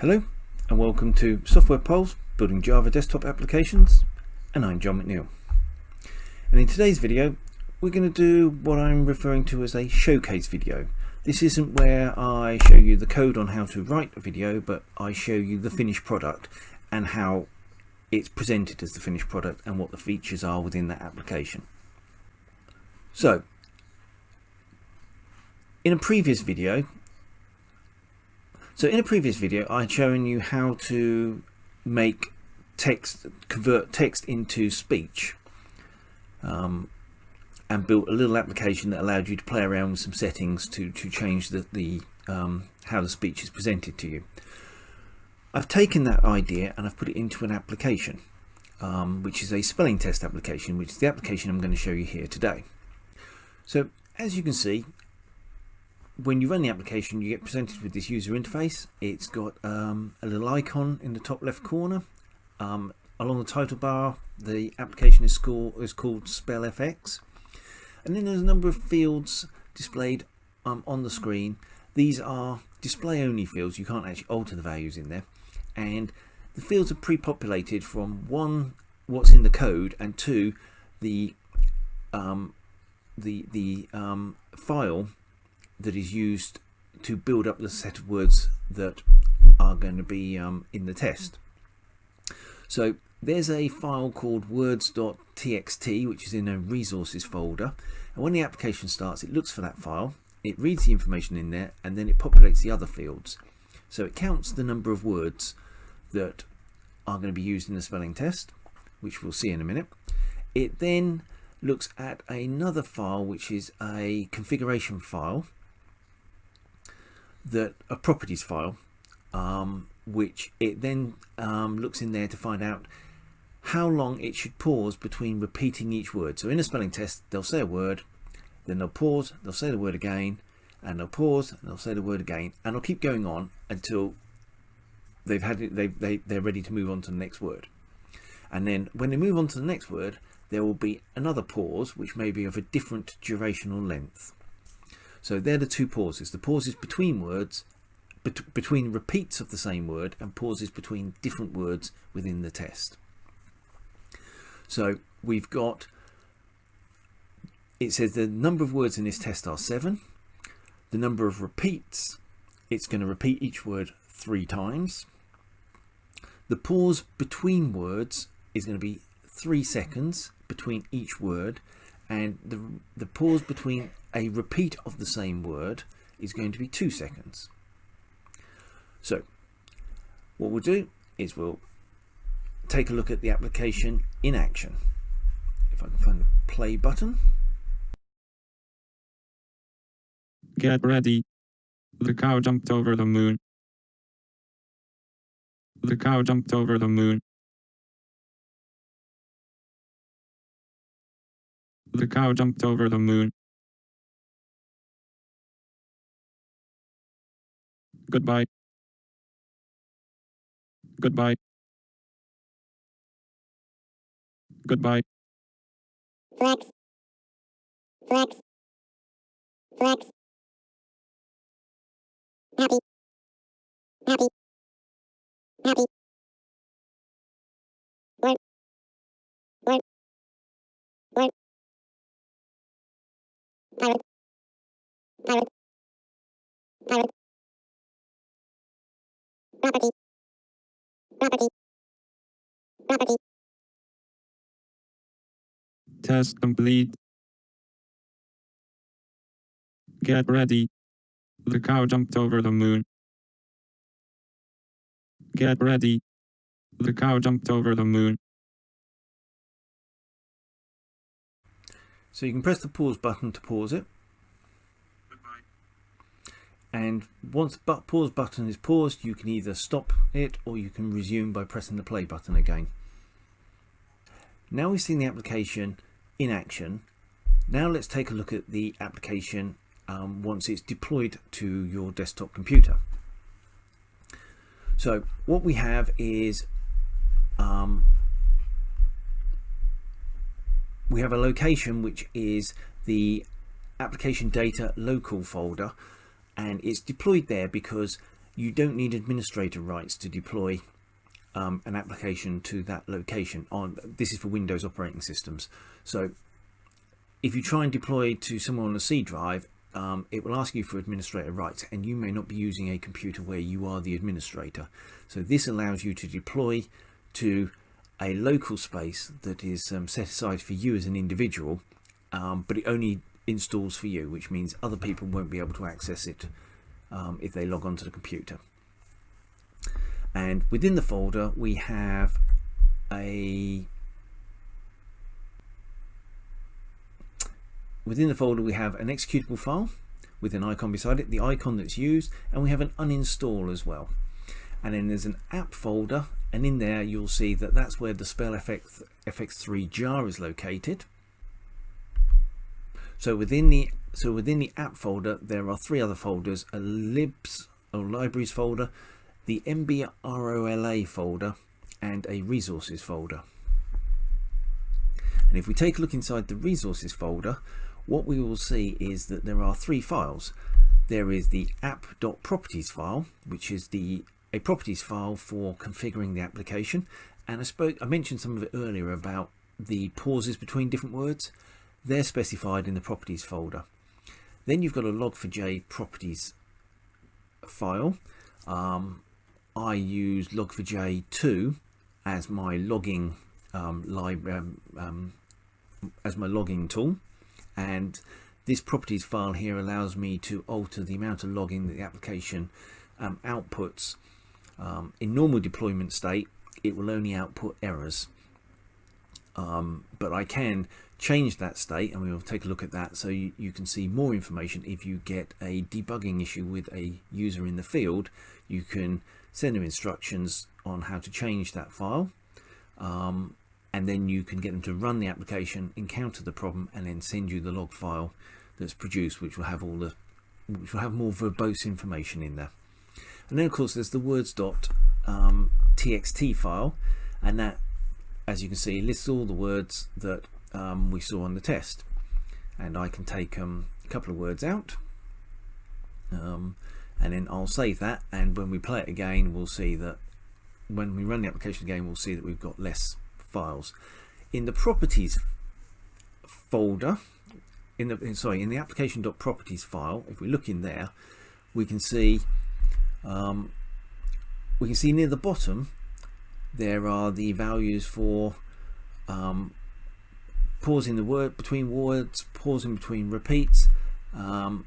Hello and welcome to Software Polls Building Java Desktop Applications, and I'm John McNeil. And in today's video we're going to do what I'm referring to as a showcase video. This isn't where I show you the code on how to write a video, but I show you the finished product and how it's presented as the finished product and what the features are within that application. So in a previous video I had shown you how to make text, convert text into speech, and built a little application that allowed you to play around with some settings to change how the speech is presented to you. I've taken that idea and I've put it into an application, which is a spelling test application, which is the application I'm going to show you here today. So as you can see, when you run the application, you get presented with this user interface. It's got a little icon in the top left corner. Along the title bar, the application is called SpellFX, and then there's a number of fields displayed on the screen. These are display only fields. You can't actually alter the values in there, and the fields are pre-populated from one, what's in the code, and two, the file that is used to build up the set of words that are going to be in the test. So there's a file called words.txt, which is in a resources folder, and when the application starts it looks for that file, it reads the information in there, and then it populates the other fields. So it counts the number of words that are going to be used in the spelling test, which we'll see in a minute. It then looks at another file, which is a configuration file, a properties file, which it then looks in there to find out how long it should pause between repeating each word. So in a spelling test, they'll say a word, then they'll pause, they'll say the word again, and they'll pause, and they'll say the word again, and it'll keep going on until they've had it, they're ready to move on to the next word. And then when they move on to the next word, there will be another pause, which may be of a different duration or length. So they're the two pauses. The pauses between words, between repeats of the same word, and pauses between different words within the test. So we've got, it says the number of words in this test are 7. The number of repeats, it's going to repeat each word 3 times. The pause between words is going to be 3 seconds between each word, and the pause between a repeat of the same word is going to be 2 seconds. So what we'll do is we'll take a look at the application in action. If I can find the play button. Get ready. The cow jumped over the moon. The cow jumped over the moon. The cow jumped over the moon. Goodbye. Goodbye. Goodbye. Flex. Flex. Flex. Happy. Happy. Happy. Word. Word. Word. Pirate. Pirate. Pirate. Property. Property. Property. Test complete. Get ready. The cow jumped over the moon. Get ready. The cow jumped over the moon. So you can press the pause button to pause it. And once the pause button is paused, you can either stop it or you can resume by pressing the play button again. Now we've seen the application in action. Now let's take a look at the application once it's deployed to your desktop computer. So what we have is we have a location which is the application data local folder, and it's deployed there because you don't need administrator rights to deploy an application to that location. This is for Windows operating systems. So if you try and deploy to someone on a C drive, it will ask you for administrator rights, and you may not be using a computer where you are the administrator. So this allows you to deploy to a local space that is set aside for you as an individual, but it only installs for you, which means other people won't be able to access it if they log onto the computer. And within the folder we have an executable file with an icon beside it, the icon that's used, and we have an uninstall as well. And then there's an app folder, and in there you'll see that that's where the SpellFX FX3 jar is located. So within the app folder there are three other folders: a libs or libraries folder, the MBROLA folder, and a resources folder. And if we take a look inside the resources folder, what we will see is that there are three files. There is the app.properties file, which is a properties file for configuring the application, and I mentioned some of it earlier about the pauses between different words. They're specified in the properties folder. Then you've got a log4j properties file. I use log4j2 as my logging as my logging tool, and this properties file here allows me to alter the amount of logging that the application outputs. In normal deployment state it will only output errors, but I can change that state, and we will take a look at that so you can see more information. If you get a debugging issue with a user in the field, you can send them instructions on how to change that file, and then you can get them to run the application, encounter the problem, and then send you the log file that's produced, which will have more verbose information in there. And then of course there's the words.txt file, and that, as you can see, lists all the words that we saw on the test. And I can take a couple of words out, and then I'll save that, and when we play it again we'll see that when we run the application again we'll see that we've got less files. In the properties folder, in the application.properties file, if we look in there, we can see near the bottom there are the values for pausing the word between words, pausing between repeats, and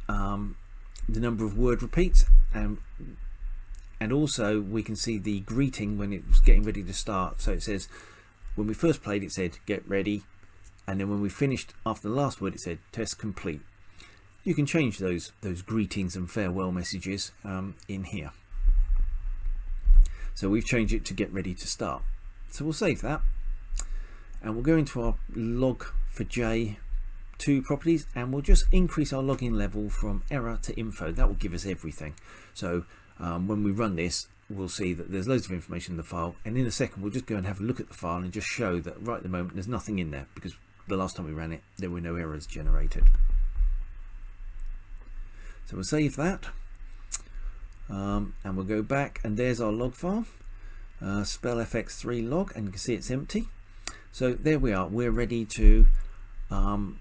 the number of word repeats, and also we can see the greeting when it was getting ready to start. So it says, when we first played it said get ready, and then when we finished after the last word it said test complete. You can change those greetings and farewell messages in here. So we've changed it to get ready to start. So we'll save that, and we'll go into our log4j2 properties, and we'll just increase our login level from error to info. That will give us everything. So when we run this, we'll see that there's loads of information in the file, and in a second we'll just go and have a look at the file and just show that right at the moment there's nothing in there, because the last time we ran it there were no errors generated. So we'll save that, and we'll go back, and there's our log file, SpellFX3 log, and you can see it's empty. So there we are, we're ready to run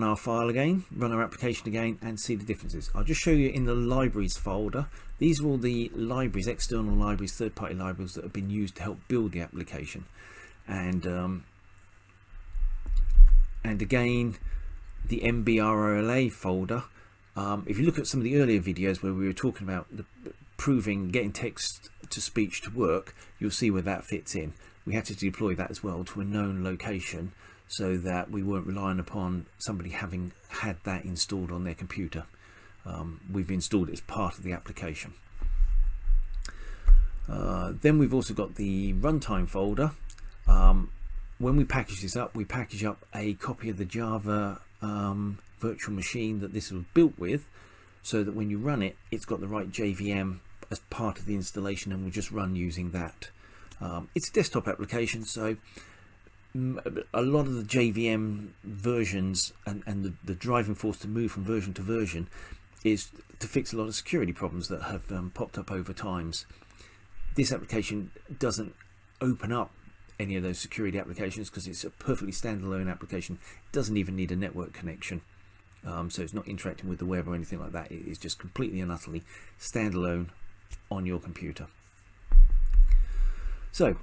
our file again, run our application again, and see the differences. I'll just show you in the libraries folder. These are all the libraries, external libraries, third-party libraries that have been used to help build the application. And again, the MBROLA folder. If you look at some of the earlier videos where we were talking about getting text to speech to work, you'll see where that fits in. We had to deploy that as well to a known location, so that we weren't relying upon somebody having had that installed on their computer. We've installed it as part of the application. Then we've also got the runtime folder. When we package this up, we package up a copy of the Java virtual machine that this was built with, so that when you run it, it's got the right JVM as part of the installation, and we'll just run using that. It's a desktop application, so a lot of the JVM versions and the driving force to move from version to version is to fix a lot of security problems that have popped up over times. This application doesn't open up any of those security applications because it's a perfectly standalone application. It doesn't even need a network connection, so it's not interacting with the web or anything like that. It is just completely and utterly standalone on your computer. So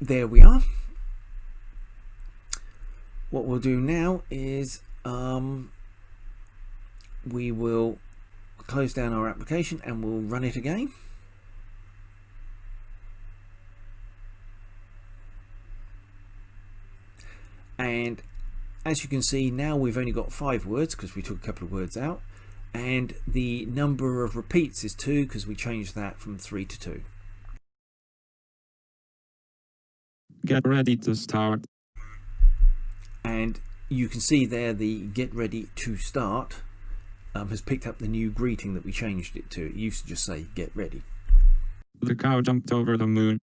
there we are. What we'll do now is we will close down our application and we'll run it again. And as you can see, now we've only got 5 words because we took a couple of words out, and the number of repeats is 2 because we changed that from 3 to 2. Get ready to start. And you can see there the get ready to start has picked up the new greeting that we changed it to. It used to just say get ready. The cow jumped over the moon.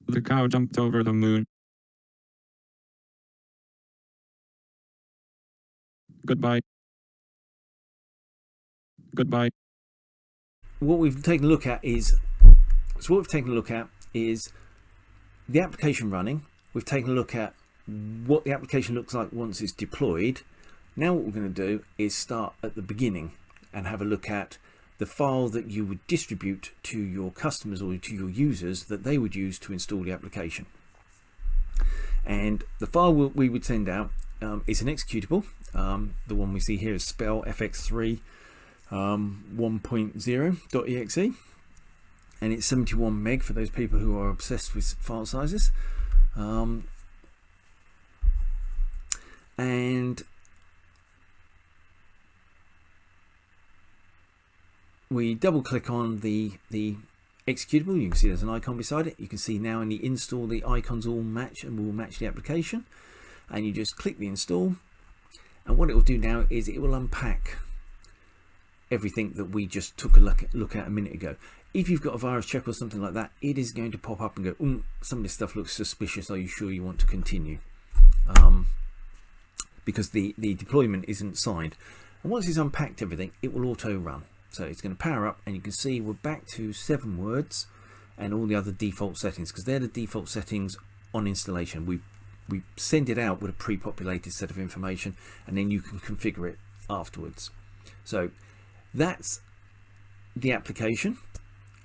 The cow jumped over the moon. Goodbye. Goodbye. What we've taken a look at is the application running. We've taken a look at what the application looks like once it's deployed. Now what we're going to do is start at the beginning and have a look at the file that you would distribute to your customers or to your users that they would use to install the application. And the file we would send out is an executable. The one we see here is SpellFX 3 1.0.exe, and it's 71 meg for those people who are obsessed with file sizes. And we double click on the executable. You can see there's an icon beside it. You can see now in the install the icons all match and will match the application, and you just click the install, and what it will do now is it will unpack everything that we just took a look at a minute ago. If you've got a virus check or something like that, it is going to pop up and go, some of this stuff looks suspicious, are you sure you want to continue? Because the deployment isn't signed. And once it's unpacked everything, it will auto run. So it's going to power up, and you can see we're back to 7 words and all the other default settings, because they're the default settings on installation. We send it out with a pre-populated set of information, and then you can configure it afterwards. So that's the application,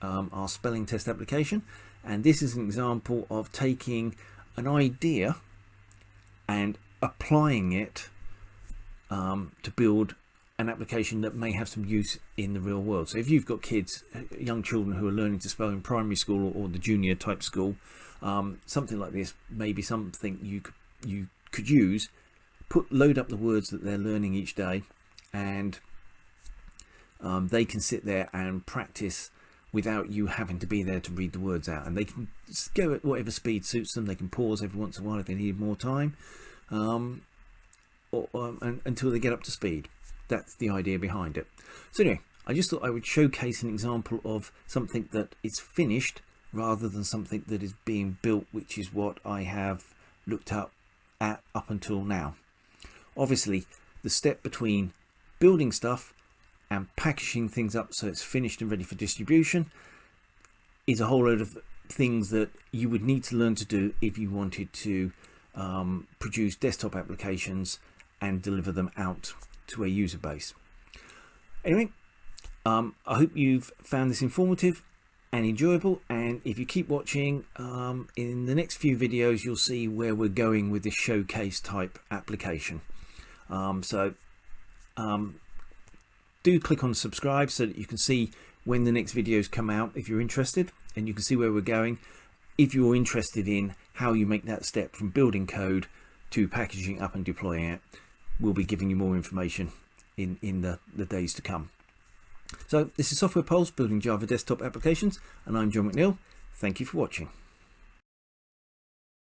our spelling test application, and this is an example of taking an idea and applying it to build an application that may have some use in the real world. So if you've got kids, young children who are learning to spell in primary school or the junior type school, something like this may be something you could use. Load up the words that they're learning each day, and they can sit there and practice without you having to be there to read the words out, and they can go at whatever speed suits them. They can pause every once in a while if they need more time, until they get up to speed. That's the idea behind it. So anyway, I just thought I would showcase an example of something that is finished rather than something that is being built, which is what I have looked up until now. Obviously, the step between building stuff and packaging things up so it's finished and ready for distribution is a whole load of things that you would need to learn to do if you wanted to produce desktop applications and deliver them out to a user base. Anyway, I hope you've found this informative and enjoyable, and if you keep watching, in the next few videos you'll see where we're going with this showcase type application. Do click on subscribe so that you can see when the next videos come out if you're interested, and you can see where we're going. If you're interested in how you make that step from building code to packaging up and deploying it, we'll be giving you more information in the days to come. So this is Software Pulse, building Java desktop applications, and I'm John McNeil. Thank you for watching.